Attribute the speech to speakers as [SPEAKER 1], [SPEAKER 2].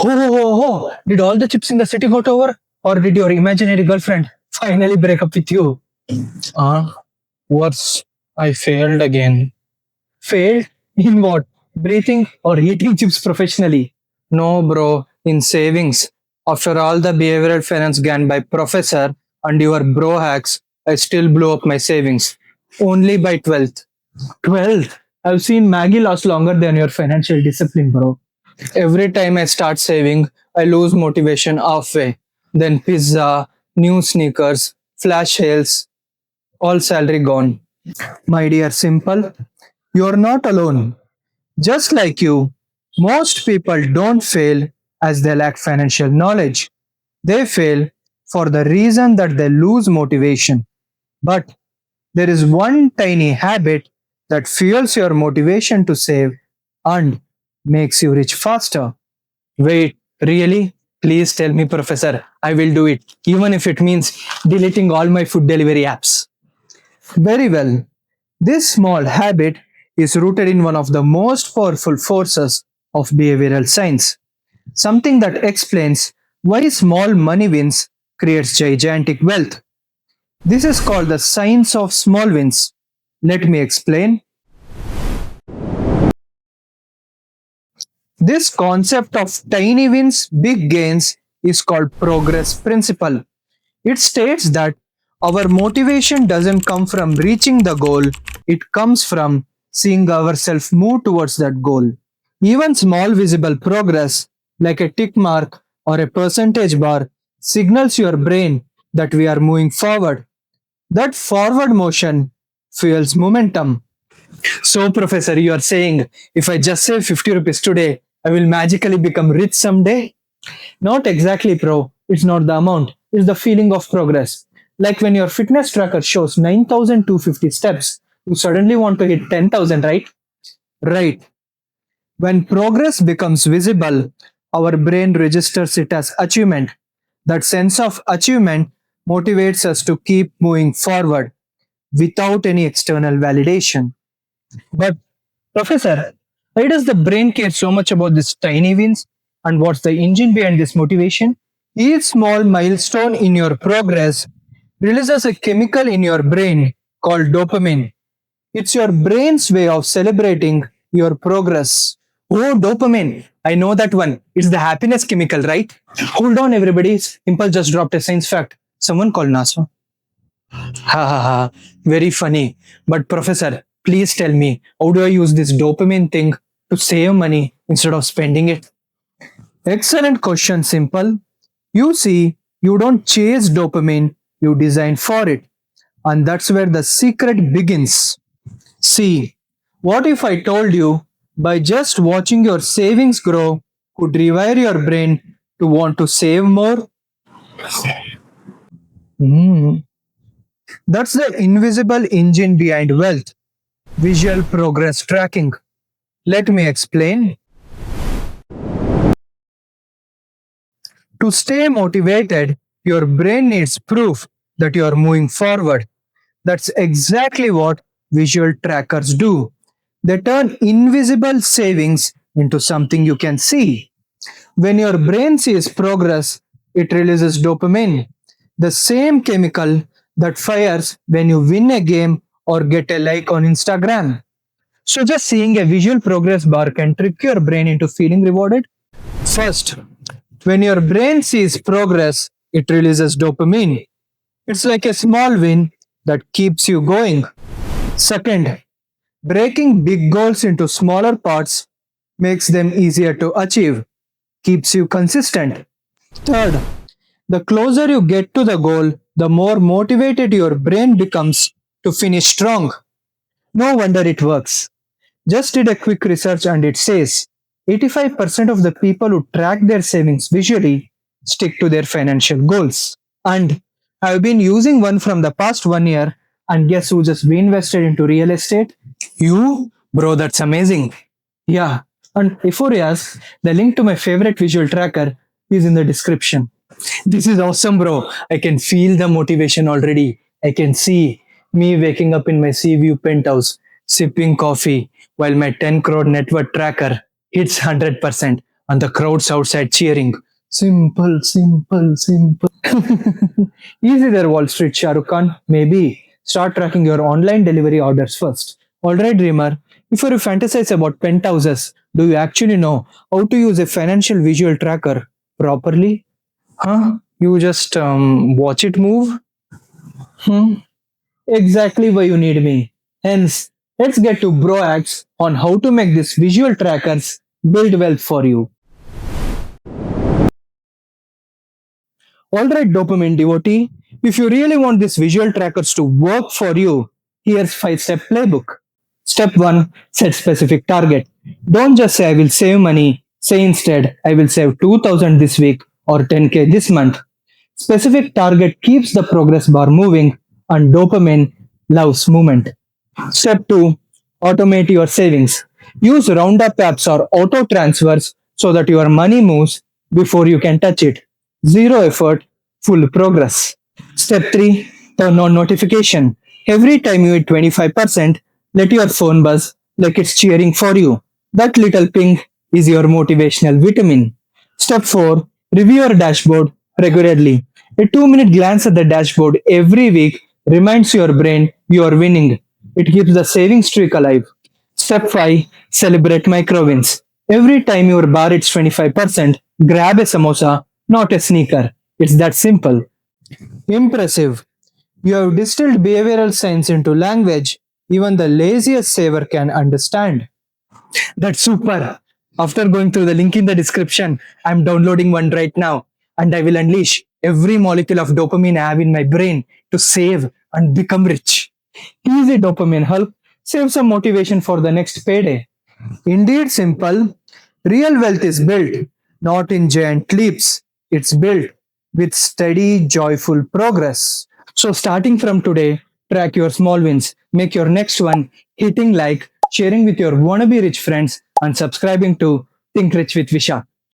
[SPEAKER 1] Oh. Did all the chips in the city got over? Or did your imaginary girlfriend finally break up with you? Worse. I failed again. Failed? In what? Breathing or eating chips professionally? No, bro. In savings. After all the behavioral finance gained by professor and your bro hacks, I still blew up my savings. Only by 12th. 12th? I've seen Maggie last longer than your financial discipline, bro. Every time I start saving, I lose motivation halfway. Then pizza, new sneakers, flash sales, all salary gone. My dear Simple, you're not alone. Just like you, most people don't fail as they lack financial knowledge. They fail for the reason that they lose motivation. But there is one tiny habit that fuels your motivation to save and makes you rich faster. Wait, really? Please tell me, Professor. I will do it, even if it means deleting all my food delivery apps. Very well. This small habit is rooted in one of the most powerful forces of behavioral science, something that explains why small money wins creates gigantic wealth. This is called the science of small wins. Let me explain. This concept of tiny wins, big gains is called progress principle. It states that our motivation doesn't come from reaching the goal, it comes from seeing ourselves move towards that goal. Even small visible progress, like a tick mark or a percentage bar, signals your brain that we are moving forward. That forward motion fuels momentum. So, Professor, you are saying if I just save 50 rupees today, I will magically become rich someday? Not exactly, bro. It's not the amount, it's the feeling of progress. Like when your fitness tracker shows 9,250 steps, you suddenly want to hit 10,000, right? Right. When progress becomes visible, our brain registers it as achievement. That sense of achievement motivates us to keep moving forward without any external validation. But, Professor, why does the brain care so much about these tiny wins? And what's the engine behind this motivation? Each small milestone in your progress releases a chemical in your brain called dopamine. It's your brain's way of celebrating your progress. Oh, dopamine. I know that one. It's the happiness chemical, right? Hold on, everybody. Impulse just dropped a science fact. Someone called NASA. Ha ha ha. Very funny. But, Professor, please tell me, how do I use this dopamine thing to save money instead of spending it? Excellent question, Simple. You see, you don't chase dopamine, you design for it. And that's where the secret begins. See, what if I told you by just watching your savings grow could rewire your brain to want to save more? Hmm. That's the invisible engine behind wealth, visual progress tracking. Let me explain. To stay motivated, your brain needs proof that you are moving forward. That's exactly what visual trackers do. They turn invisible savings into something you can see. When your brain sees progress, it releases dopamine, the same chemical that fires when you win a game or get a like on Instagram. So, just seeing a visual progress bar can trick your brain into feeling rewarded. First, when your brain sees progress, it releases dopamine. It's like a small win that keeps you going. Second, breaking big goals into smaller parts makes them easier to achieve, keeps you consistent. Third, the closer you get to the goal, the more motivated your brain becomes to finish strong. No wonder it works. Just did a quick research and it says 85% of the people who track their savings visually stick to their financial goals. And I've been using one from the past 1 year, and guess who just reinvested into real estate? You? Bro, that's amazing. Yeah, and before you ask, the link to my favorite visual tracker is in the description. This is awesome, bro. I can feel the motivation already. I can see me waking up in my sea view penthouse, sipping coffee, while my 10 crore net worth tracker hits 100%. and the crowds outside cheering. Simple, simple, simple. Easy there, Wall Street Shah Rukh Khan. Maybe start tracking your online delivery orders first. Alright, dreamer. Before you fantasize about penthouses, do you actually know how to use a financial visual tracker properly? Huh? You just watch it move? Hmm? Exactly why you need me. Hence, let's get to bro acts on how to make these visual trackers build wealth for you. Alright, dopamine devotee, if you really want these visual trackers to work for you, here's 5-step playbook. Step 1, set specific target. Don't just say I will save money, say instead I will save 2000 this week or 10k this month. Specific target keeps the progress bar moving and dopamine loves movement. Step 2, automate your savings. Use roundup apps or auto transfers so that your money moves before you can touch it. Zero effort, full progress. Step 3, turn on notification. Every time you hit 25%, let your phone buzz like it's cheering for you. That little ping is your motivational vitamin. Step 4, review your dashboard regularly. A 2-minute glance at the dashboard every week reminds your brain you are winning. It keeps the saving streak alive. Step 5, celebrate micro wins. Every time your bar hits 25%, grab a samosa, not a sneaker. It's that simple. Impressive. You have distilled behavioral science into language even the laziest saver can understand. That's super. After going through the link in the description, I'm downloading one right now and I will unleash every molecule of dopamine I have in my brain to save and become rich. Easy dopamine help. Save some motivation for the next payday. Indeed, simple. Real wealth is built not in giant leaps, it's built with steady, joyful progress. So, starting from today, track your small wins, make your next one, hitting like, sharing with your wannabe rich friends, and subscribing to Think Rich with Vishakh.